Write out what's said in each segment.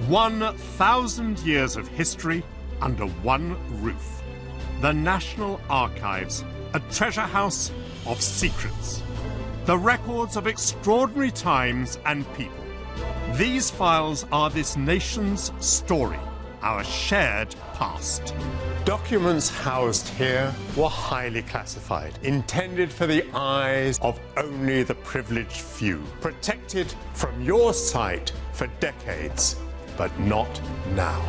1,000 years of history under one roof. The National Archives, a treasure house of secrets. The records of extraordinary times and people. These files are this nation's story, our shared past. Documents housed here were highly classified, intended for the eyes of only the privileged few, protected from your sight for decades, but not now.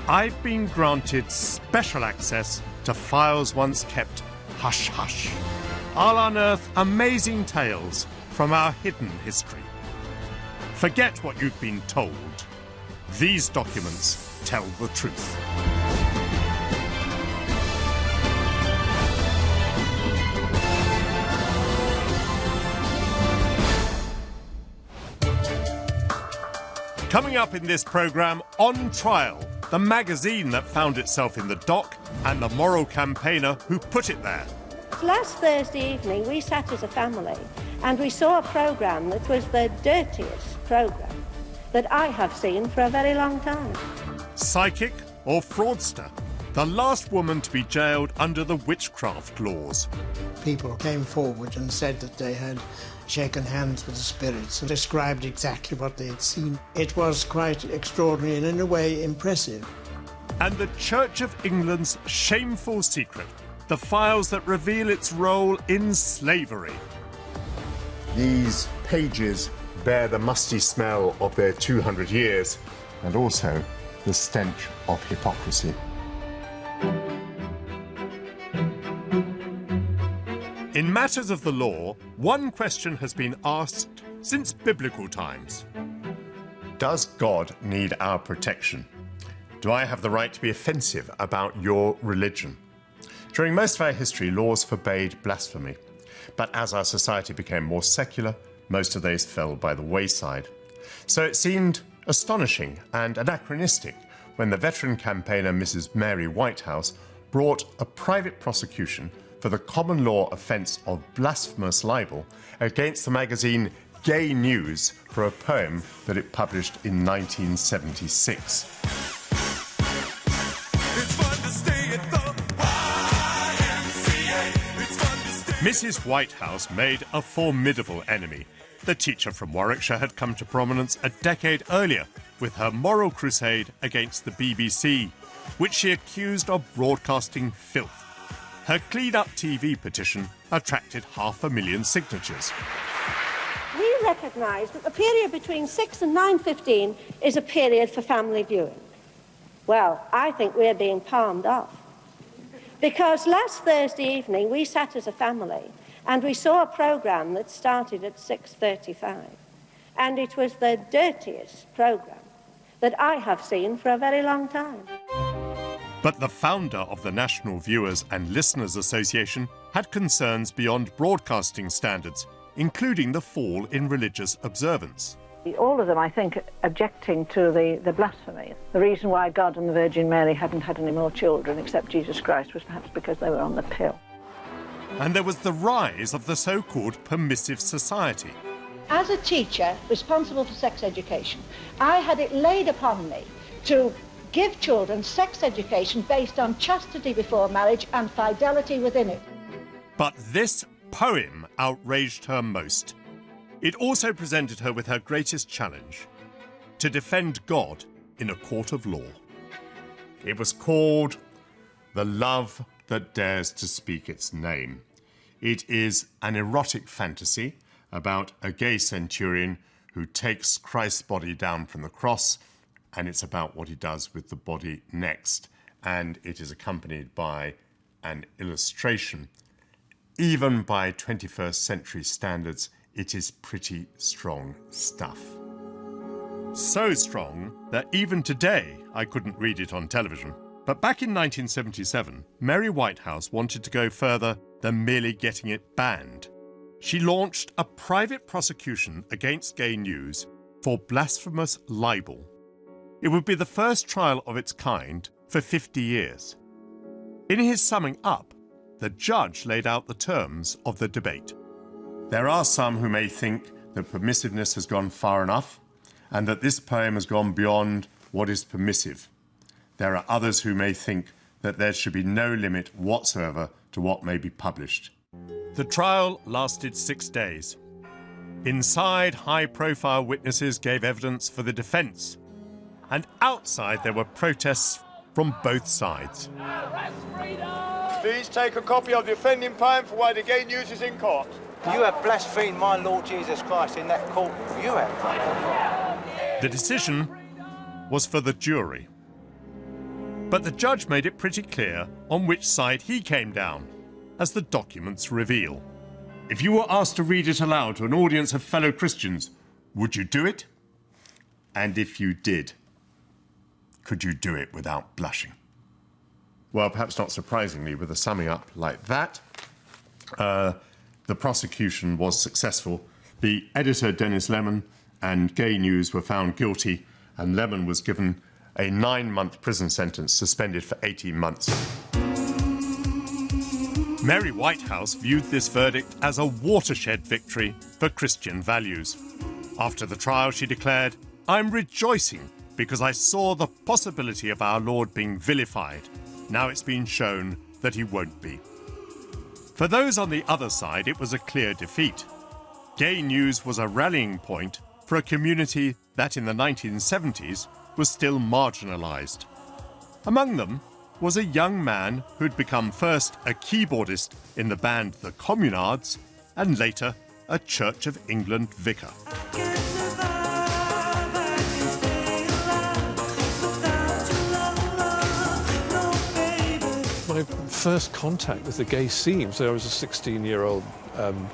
I've been granted special access to files once kept hush-hush. I'll unearth amazing tales from our hidden history. Forget what you've been told. These documents tell the truth. Coming up in this programme, On Trial, the magazine that found itself in the dock and the moral campaigner who put it there. Last Thursday evening, we sat as a family and we saw a programme that was the dirtiest programme that I have seen for a very long time. Psychic or fraudster? The last woman to be jailed under the witchcraft laws. People came forward and said that they had shaken hands with the spirits and described exactly what they had seen. It was quite extraordinary and in a way impressive. And the Church of England's shameful secret, the files that reveal its role in slavery. These pages bear the musty smell of their 200 years and also the stench of hypocrisy. In matters of the law, one question has been asked since biblical times. Does God need our protection? Do I have the right to be offensive about your religion? During most of our history, laws forbade blasphemy. But as our society became more secular, most of those fell by the wayside. So it seemed astonishing and anachronistic when the veteran campaigner Mrs. Mary Whitehouse brought a private prosecution for the common law offence of blasphemous libel against the magazine Gay News for a poem that it published in 1976. Mrs. Whitehouse made a formidable enemy. The teacher from Warwickshire had come to prominence a decade earlier with her moral crusade against the BBC, which she accused of broadcasting filth. Her Clean Up TV petition attracted 500,000 signatures. We recognise that the period between 6 and 9:15 is a period for family viewing. Well, I think we're being palmed off. Because last Thursday evening, we sat as a family and we saw a programme that started at 6:35. And it was the dirtiest programme that I have seen for a very long time. But the founder of the National Viewers and Listeners Association had concerns beyond broadcasting standards, including the fall in religious observance. All of them, I think, objecting to the blasphemy. The reason why God and the Virgin Mary hadn't had any more children except Jesus Christ was perhaps because they were on the pill. And there was the rise of the so-called permissive society. As a teacher responsible for sex education, I had it laid upon me to give children sex education based on chastity before marriage and fidelity within it. But this poem outraged her most. It also presented her with her greatest challenge, to defend God in a court of law. It was called The Love That Dares to Speak Its Name. It is an erotic fantasy about a gay centurion who takes Christ's body down from the cross, and it's about what he does with the body next. And it is accompanied by an illustration. Even by 21st century standards, it is pretty strong stuff. So strong that even today I couldn't read it on television. But back in 1977, Mary Whitehouse wanted to go further than merely getting it banned. She launched a private prosecution against Gay News for blasphemous libel. It would be the first trial of its kind for 50 years. In his summing up, the judge laid out the terms of the debate. There are some who may think that permissiveness has gone far enough and that this poem has gone beyond what is permissive. There are others who may think that there should be no limit whatsoever to what may be published. The trial lasted 6 days. Inside, high-profile witnesses gave evidence for the defence, and outside there were protests from both sides. Please take a copy of the offending poem for why the gay news is in court. You have blasphemed my Lord Jesus Christ in that court. You have. The decision was for the jury. But the judge made it pretty clear on which side he came down, as the documents reveal. If you were asked to read it aloud to an audience of fellow Christians, would you do it? And if you did, could you do it without blushing? Well, perhaps not surprisingly, with a summing up like that, the prosecution was successful. The editor, Dennis Lemon, and Gay News were found guilty, and Lemon was given a 9-month prison sentence, suspended for 18 months. Mary Whitehouse viewed this verdict as a watershed victory for Christian values. After the trial, she declared, "I'm rejoicing because I saw the possibility of our Lord being vilified. Now it's been shown that he won't be." For those on the other side, it was a clear defeat. Gay News was a rallying point for a community that in the 1970s was still marginalised. Among them was a young man who'd become first a keyboardist in the band The Communards and later a Church of England vicar. My first contact with the gay scene, so I was a 16-year-old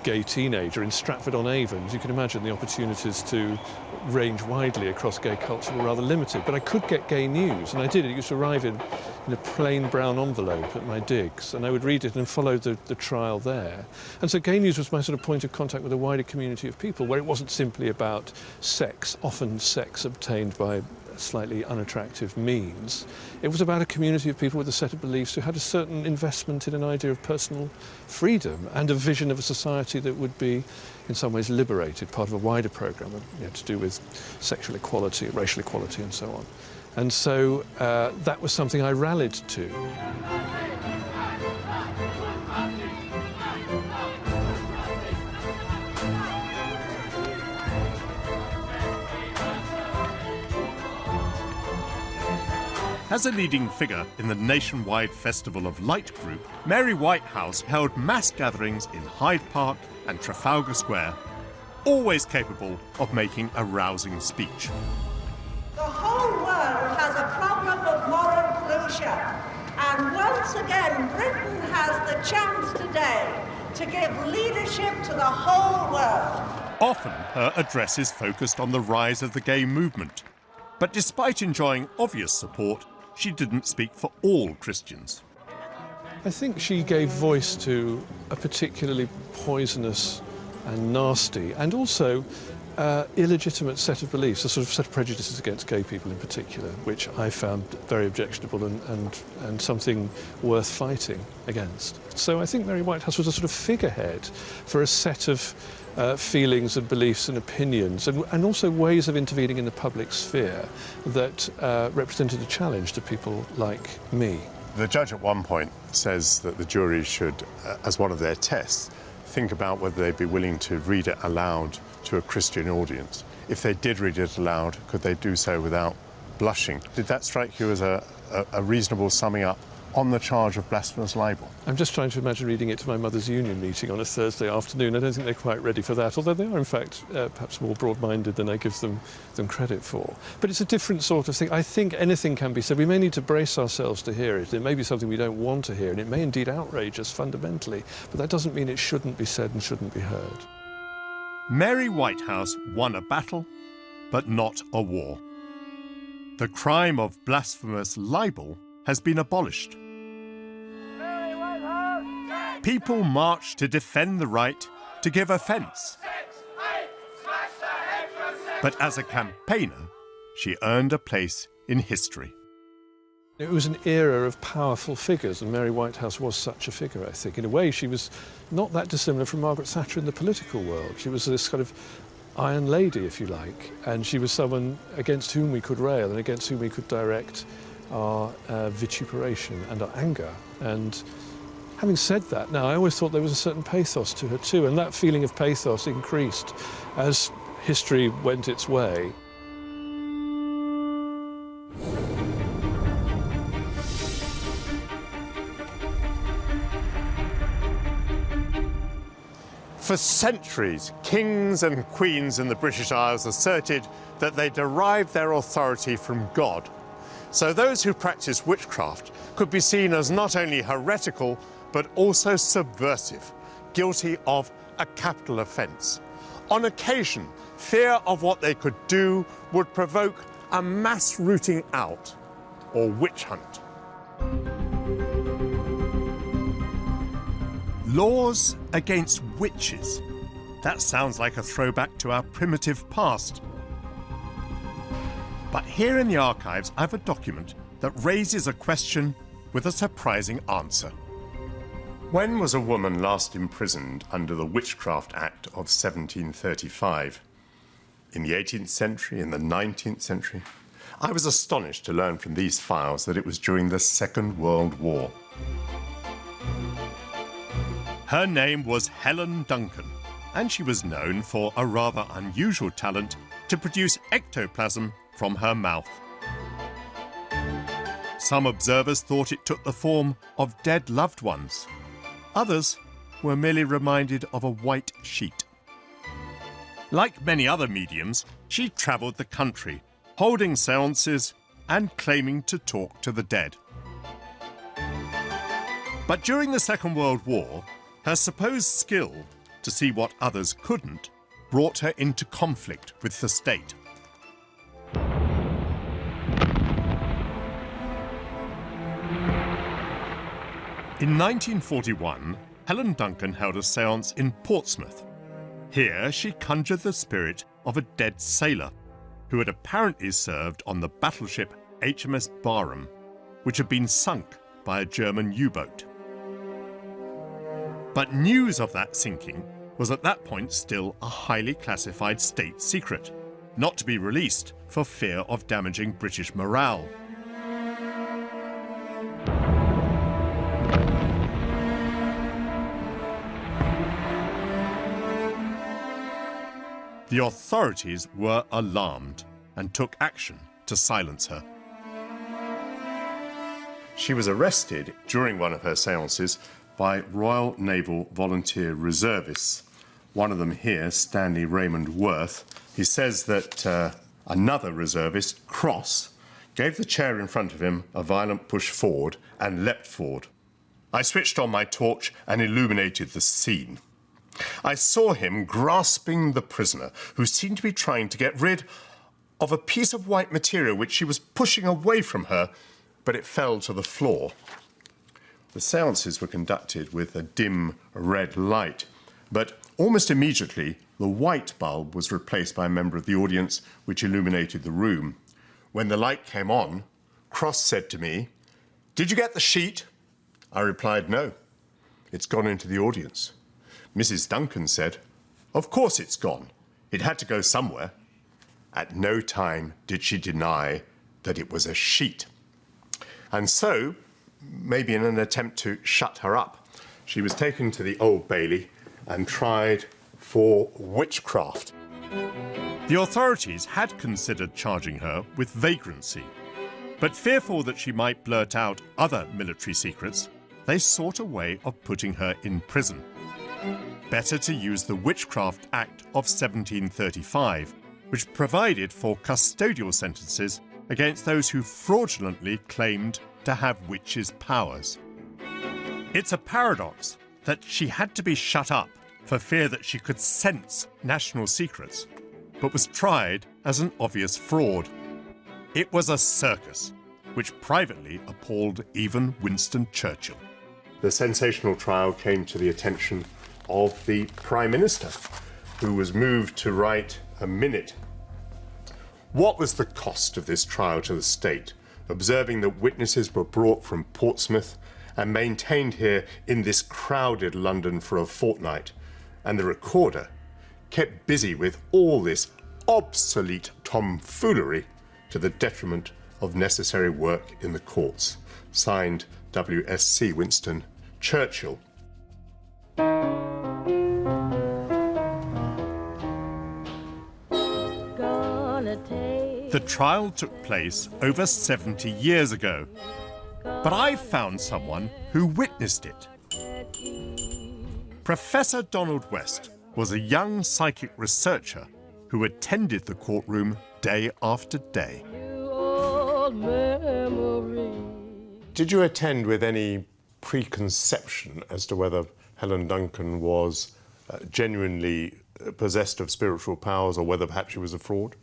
gay teenager in Stratford-on-Avon. As you can imagine, the opportunities to range widely across gay culture were rather limited, but I could get Gay News, and I did. It used to arrive in a plain brown envelope at my digs, and I would read it and follow the trial there. And so Gay News was my sort of point of contact with a wider community of people, where it wasn't simply about sex, often sex obtained by slightly unattractive means. It was about a community of people with a set of beliefs who had a certain investment in an idea of personal freedom and a vision of a society that would be in some ways liberated, part of a wider programme to do with sexual equality, racial equality and so on. And so that was something I rallied to. As a leading figure in the nationwide Festival of Light group, Mary Whitehouse held mass gatherings in Hyde Park and Trafalgar Square, always capable of making a rousing speech. The whole world has a problem of moral pollution, and once again Britain has the chance today to give leadership to the whole world. Often her addresses focused on the rise of the gay movement, but despite enjoying obvious support, she didn't speak for all Christians. I think she gave voice to a particularly poisonous and nasty and also illegitimate set of beliefs, a sort of set of prejudices against gay people in particular, which I found very objectionable and something worth fighting against. So I think Mary Whitehouse was a sort of figurehead for a set of feelings and beliefs and opinions and also ways of intervening in the public sphere that represented a challenge to people like me. The judge at one point says that the jury should, as one of their tests, think about whether they'd be willing to read it aloud to a Christian audience. If they did read it aloud, could they do so without blushing? Did that strike you as a reasonable summing up on the charge of blasphemous libel? I'm just trying to imagine reading it to my mother's union meeting on a Thursday afternoon. I don't think they're quite ready for that, although they are, in fact, perhaps more broad-minded than I give them credit for. But it's a different sort of thing. I think anything can be said. We may need to brace ourselves to hear it. It may be something we don't want to hear, and it may indeed outrage us fundamentally, but that doesn't mean it shouldn't be said and shouldn't be heard. Mary Whitehouse won a battle, but not a war. The crime of blasphemous libel has been abolished. People marched to defend the right to give offence. But as a campaigner, she earned a place in history. It was an era of powerful figures, and Mary Whitehouse was such a figure, I think. In a way, she was not that dissimilar from Margaret Thatcher in the political world. She was this kind of iron lady, if you like, and she was someone against whom we could rail and against whom we could direct our vituperation and our anger. And having said that, now, I always thought there was a certain pathos to her too, and that feeling of pathos increased as history went its way. For centuries, kings and queens in the British Isles asserted that they derived their authority from God. So those who practiced witchcraft could be seen as not only heretical, but also subversive, guilty of a capital offence. On occasion, fear of what they could do would provoke a mass rooting out, or witch hunt. Laws against witches. That sounds like a throwback to our primitive past. But here in the archives, I have a document that raises a question with a surprising answer. When was a woman last imprisoned under the Witchcraft Act of 1735? In the 18th century, in the 19th century? I was astonished to learn from these files that it was during the Second World War. Her name was Helen Duncan, and she was known for a rather unusual talent to produce ectoplasm from her mouth. Some observers thought it took the form of dead loved ones. Others were merely reminded of a white sheet. Like many other mediums, she travelled the country, holding seances and claiming to talk to the dead. But during the Second World War, her supposed skill to see what others couldn't brought her into conflict with the state. In 1941, Helen Duncan held a séance in Portsmouth. Here she conjured the spirit of a dead sailor who had apparently served on the battleship HMS Barham, which had been sunk by a German U-boat. But news of that sinking was at that point still a highly classified state secret, not to be released for fear of damaging British morale. The authorities were alarmed and took action to silence her. She was arrested during one of her séances by Royal Naval Volunteer Reservists. One of them here, Stanley Raymond Worth, he says that another reservist, Cross, gave the chair in front of him a violent push forward and leapt forward. I switched on my torch and illuminated the scene. I saw him grasping the prisoner, who seemed to be trying to get rid of a piece of white material which she was pushing away from her, but it fell to the floor. The séances were conducted with a dim red light, but almost immediately the white bulb was replaced by a member of the audience which illuminated the room. When the light came on, Cross said to me, "Did you get the sheet?" I replied, "No, it's gone into the audience." Mrs. Duncan said, "Of course it's gone. It had to go somewhere." At no time did she deny that it was a sheet. And so, maybe in an attempt to shut her up, she was taken to the Old Bailey and tried for witchcraft. The authorities had considered charging her with vagrancy, but fearful that she might blurt out other military secrets, they sought a way of putting her in prison. Better to use the Witchcraft Act of 1735, which provided for custodial sentences against those who fraudulently claimed to have witches' powers. It's a paradox that she had to be shut up for fear that she could sense national secrets, but was tried as an obvious fraud. It was a circus, which privately appalled even Winston Churchill. The sensational trial came to the attention of the Prime Minister, who was moved to write a minute. What was the cost of this trial to the state? observing that witnesses were brought from Portsmouth and maintained here in this crowded London for a fortnight, and the recorder kept busy with all this obsolete tomfoolery to the detriment of necessary work in the courts. Signed, W.S.C. Winston Churchill. The trial took place over 70 years ago, but I found someone who witnessed it. Professor Donald West was a young psychic researcher who attended the courtroom day after day. Did you attend with any preconception as to whether Helen Duncan was genuinely possessed of spiritual powers, or whether perhaps she was a fraud?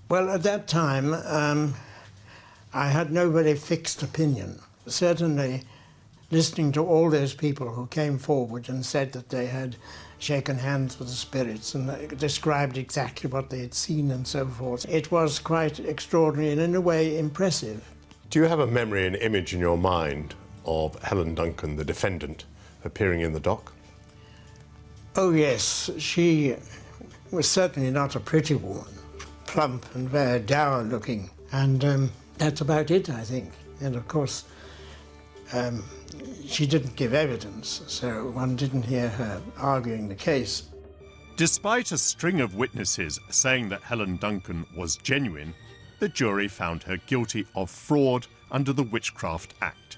Well, at that time, I had no very fixed opinion. Certainly, listening to all those people who came forward and said that they had shaken hands with the spirits and described exactly what they had seen and so forth, it was quite extraordinary and, in a way, impressive. Do you have a memory, an image in your mind of Helen Duncan, the defendant, appearing in the dock? Oh, yes. She was certainly not a pretty woman. Plump and very dour-looking. And that's about it, I think. And, of course, she didn't give evidence, so one didn't hear her arguing the case. Despite a string of witnesses saying that Helen Duncan was genuine, the jury found her guilty of fraud under the Witchcraft Act.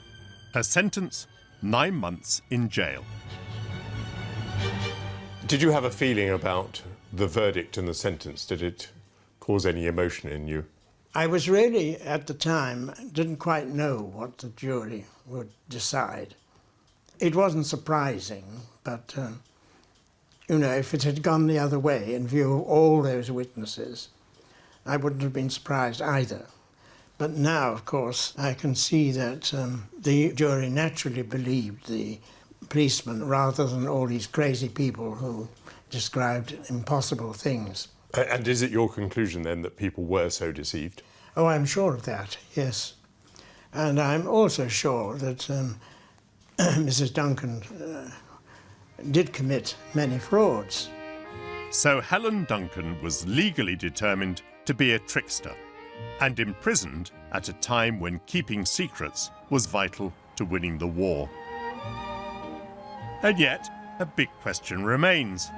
Her sentence, 9 months in jail. Did you have a feeling about the verdict and the sentence? Did it cause any emotion in you? I was really, at the time, didn't quite know what the jury would decide. It wasn't surprising, but, you know, if it had gone the other way in view of all those witnesses, I wouldn't have been surprised either. But now, of course, I can see that the jury naturally believed the policeman rather than all these crazy people who described impossible things. And is it your conclusion, then, that people were so deceived? Oh, I'm sure of that, yes. And I'm also sure that Mrs. Duncan did commit many frauds. So Helen Duncan was legally determined to be a trickster and imprisoned at a time when keeping secrets was vital to winning the war. And yet, a big question remains.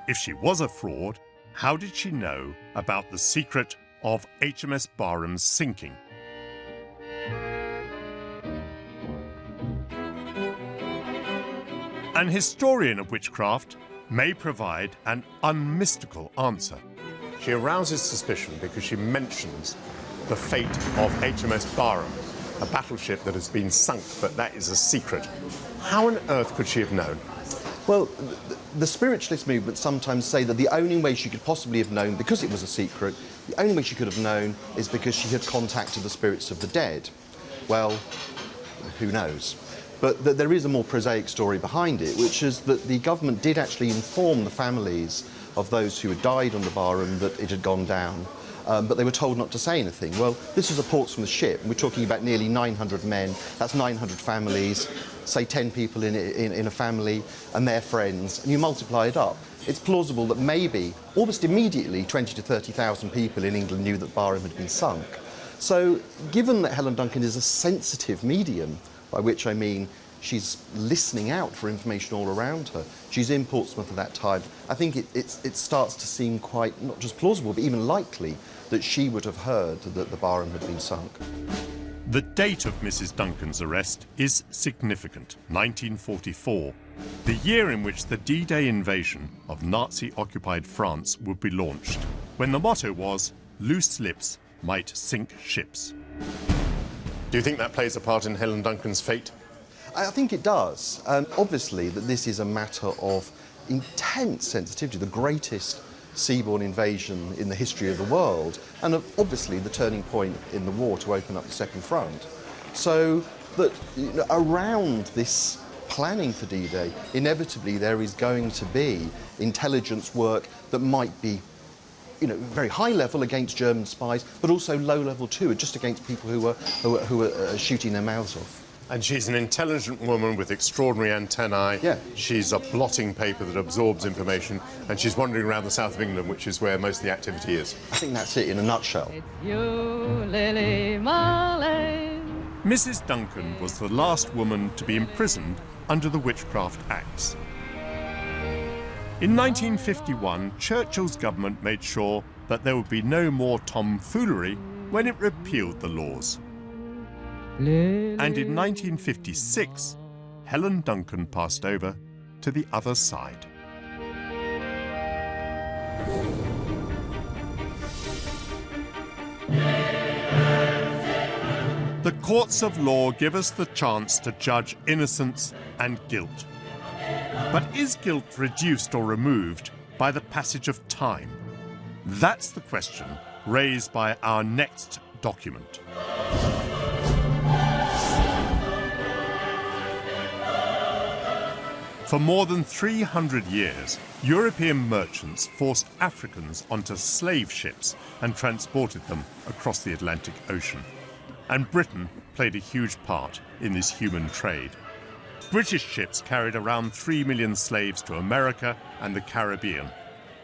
If she was a fraud, how did she know about the secret of HMS Barham's sinking? An historian of witchcraft may provide an unmystical answer. She arouses suspicion because she mentions the fate of HMS Barham, a battleship that has been sunk, but that is a secret. How on earth could she have known? Well, the spiritualist movement sometimes say that the only way she could possibly have known, because it was a secret, the only way she could have known is because she had contacted the spirits of the dead. Well, who knows? But there is a more prosaic story behind it, which is that the government did actually inform the families of those who had died on the Barham that it had gone down, but they were told not to say anything. Well, this was a Portsmouth ship, and we're talking about nearly 900 men, that's 900 families, say 10 people in a family and their friends, and you multiply it up. It's plausible that maybe, almost immediately, 20 to 30,000 people in England knew that Barham had been sunk. So, given that Helen Duncan is a sensitive medium, by which I mean she's listening out for information all around her, she's in Portsmouth at that time, I think it starts to seem quite, not just plausible, but even likely that she would have heard that the Barham had been sunk. The date of Mrs. Duncan's arrest is significant, 1944, the year in which the D-Day invasion of Nazi-occupied France would be launched, when the motto was, "Loose lips might sink ships." Do you think that plays a part in Helen Duncan's fate? I think it does. Obviously, that this is a matter of intense sensitivity, the greatest seaborne invasion in the history of the world, and obviously the turning point in the war to open up the Second Front. So that around this planning for D-Day, inevitably there is going to be intelligence work that might be very high level against German spies, but also low level too, just against people who were shooting their mouths off. And she's an intelligent woman with extraordinary antennae. Yeah. She's a blotting paper that absorbs information, and she's wandering around the south of England, which is where most of the activity is. I think that's it in a nutshell. It's you, Lily Marlene. Mrs. Duncan was the last woman to be imprisoned under the Witchcraft Acts. In 1951, Churchill's government made sure that there would be no more tomfoolery when it repealed the laws. And in 1956, Helen Duncan passed over to the other side. The courts of law give us the chance to judge innocence and guilt. But is guilt reduced or removed by the passage of time? That's the question raised by our next document. For more than 300 years, European merchants forced Africans onto slave ships and transported them across the Atlantic Ocean. And Britain played a huge part in this human trade. British ships carried around 3 million slaves to America and the Caribbean,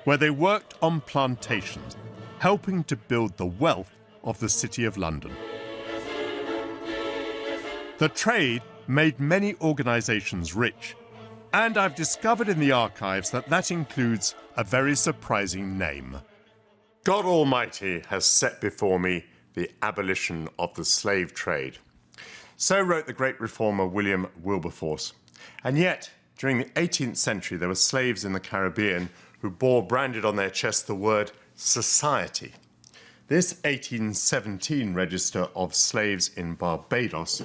where they worked on plantations, helping to build the wealth of the City of London. The trade made many organisations rich, and I've discovered in the archives that that includes a very surprising name. God Almighty has set before me the abolition of the slave trade. So wrote the great reformer William Wilberforce. And yet, during the 18th century, there were slaves in the Caribbean who bore branded on their chests the word society. This 1817 register of slaves in Barbados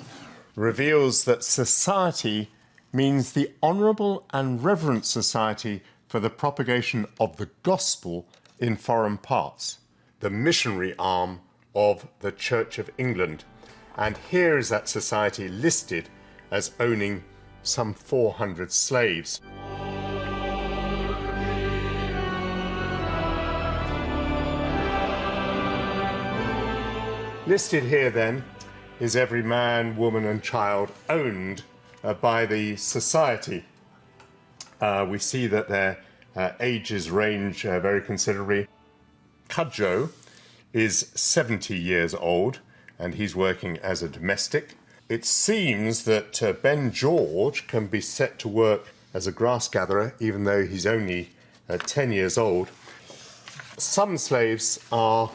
reveals that society means the honourable and reverent society for the propagation of the gospel in foreign parts, the missionary arm of the Church of England. And here is that society listed as owning some 400 slaves. Listed here then is every man, woman and child owned by the society. We see that their ages range very considerably. Cudjoe is 70 years old and he's working as a domestic. It seems that Ben George can be set to work as a grass gatherer even though he's only 10 years old. Some slaves are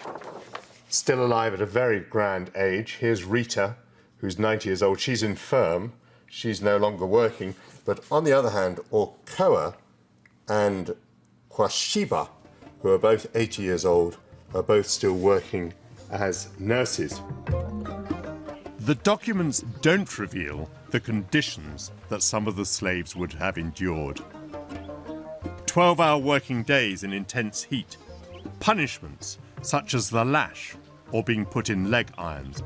still alive at a very grand age. Here's Rita, who's 90 years old. She's infirm. She's no longer working. But on the other hand, Orkoa and Kwashiba, who are both 80 years old, are both still working as nurses. The documents don't reveal the conditions that some of the slaves would have endured. 12-hour working days in intense heat, punishments such as the lash or being put in leg irons.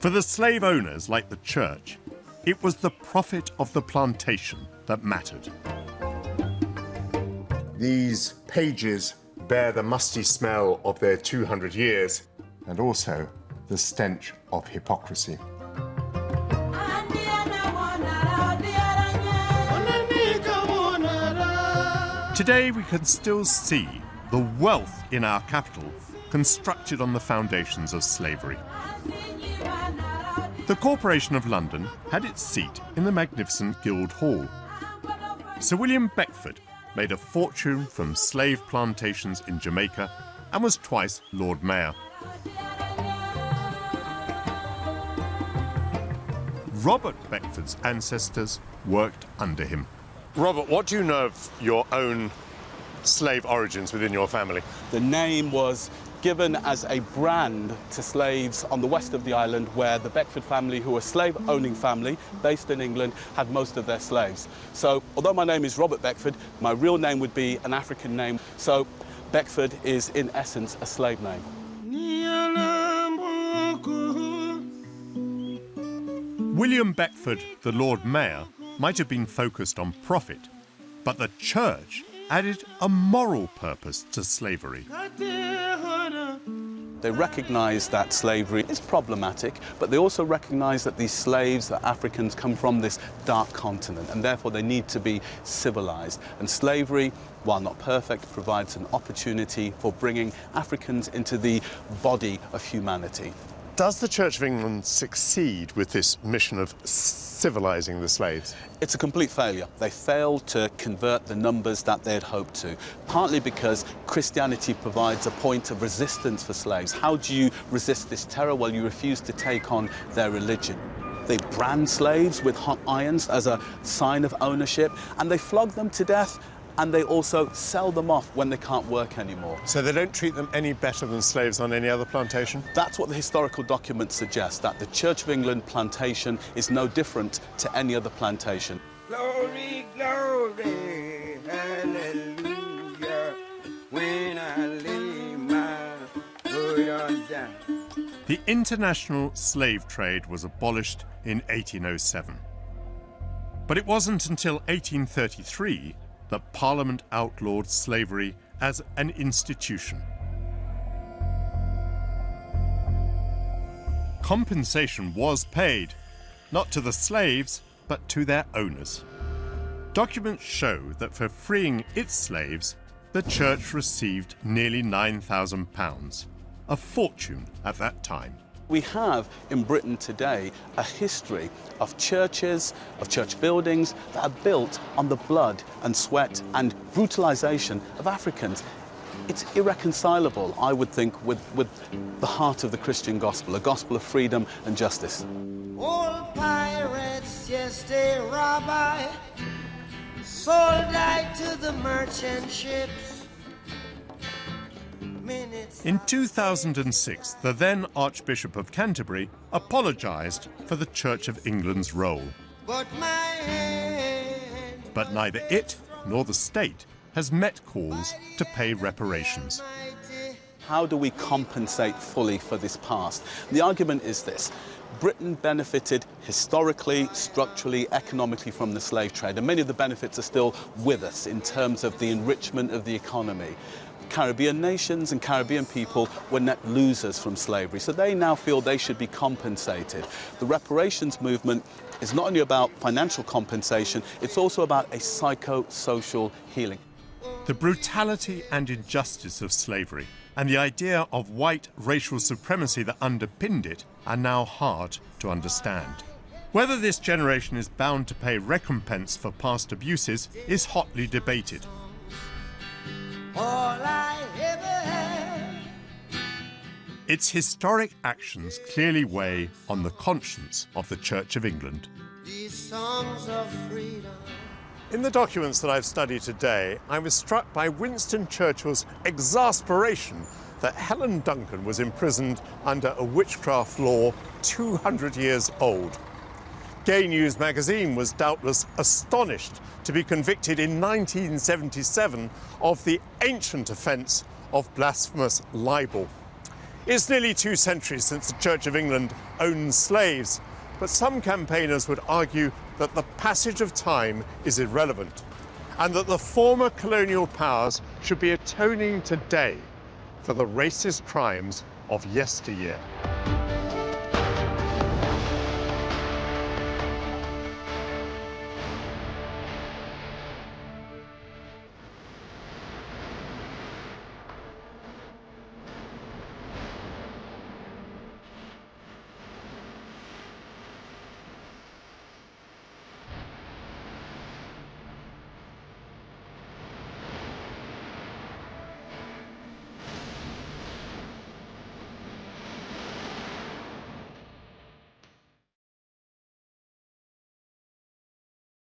For the slave owners, like the church, it was the profit of the plantation that mattered. These pages bear the musty smell of their 200 years and also the stench of hypocrisy. Today we can still see the wealth in our capital constructed on the foundations of slavery. The Corporation of London had its seat in the magnificent Guildhall. Sir William Beckford made a fortune from slave plantations in Jamaica and was twice Lord Mayor. Robert Beckford's ancestors worked under him. Robert, what do you know of your own slave origins within your family? The name was given as a brand to slaves on the west of the island where the Beckford family, who were a slave-owning family based in England, had most of their slaves. So although my name is Robert Beckford, my real name would be an African name. So Beckford is in essence a slave name. William Beckford, the Lord Mayor, might have been focused on profit, but the church added a moral purpose to slavery. They recognise that slavery is problematic, but they also recognise that these slaves, the Africans, come from this dark continent, and therefore they need to be civilised. And slavery, while not perfect, provides an opportunity for bringing Africans into the body of humanity. Does the Church of England succeed with this mission of civilising the slaves? It's a complete failure. They failed to convert the numbers that they had hoped to, partly because Christianity provides a point of resistance for slaves. How do you resist this terror? Well, you refuse to take on their religion. They brand slaves with hot irons as a sign of ownership, and they flog them to death, and they also sell them off when they can't work anymore. So they don't treat them any better than slaves on any other plantation? That's what the historical documents suggest, that the Church of England plantation is no different to any other plantation. Glory, glory, hallelujah, when I lay my burden down. The international slave trade was abolished in 1807. But it wasn't until 1833 that Parliament outlawed slavery as an institution. Compensation was paid, not to the slaves, but to their owners. Documents show that for freeing its slaves, the church received nearly £9,000, a fortune at that time. We have in Britain today a history of churches, of church buildings that are built on the blood and sweat and brutalization of Africans. It's irreconcilable, I would think, with the heart of the Christian gospel, a gospel of freedom and justice. All pirates, yes, they rob I, sold I to the merchant ships. In 2006, the then Archbishop of Canterbury apologised for the Church of England's role. But neither it nor the state has met calls to pay reparations. How do we compensate fully for this past? The argument is this. Britain benefited historically, structurally, economically from the slave trade, and many of the benefits are still with us in terms of the enrichment of the economy. Caribbean nations and Caribbean people were net losers from slavery, so they now feel they should be compensated. The reparations movement is not only about financial compensation, it's also about a psychosocial healing. The brutality and injustice of slavery and the idea of white racial supremacy that underpinned it are now hard to understand. Whether this generation is bound to pay recompense for past abuses is hotly debated. all I ever had. Its historic actions clearly weigh on the conscience of the Church of England. These songs of freedom. In the documents that I've studied today, I was struck by Winston Churchill's exasperation that Helen Duncan was imprisoned under a witchcraft law 200 years old. Gay News magazine was doubtless astonished to be convicted in 1977 of the ancient offence of blasphemous libel. It's nearly 2 centuries since the Church of England owned slaves, but some campaigners would argue that the passage of time is irrelevant and that the former colonial powers should be atoning today for the racist crimes of yesteryear.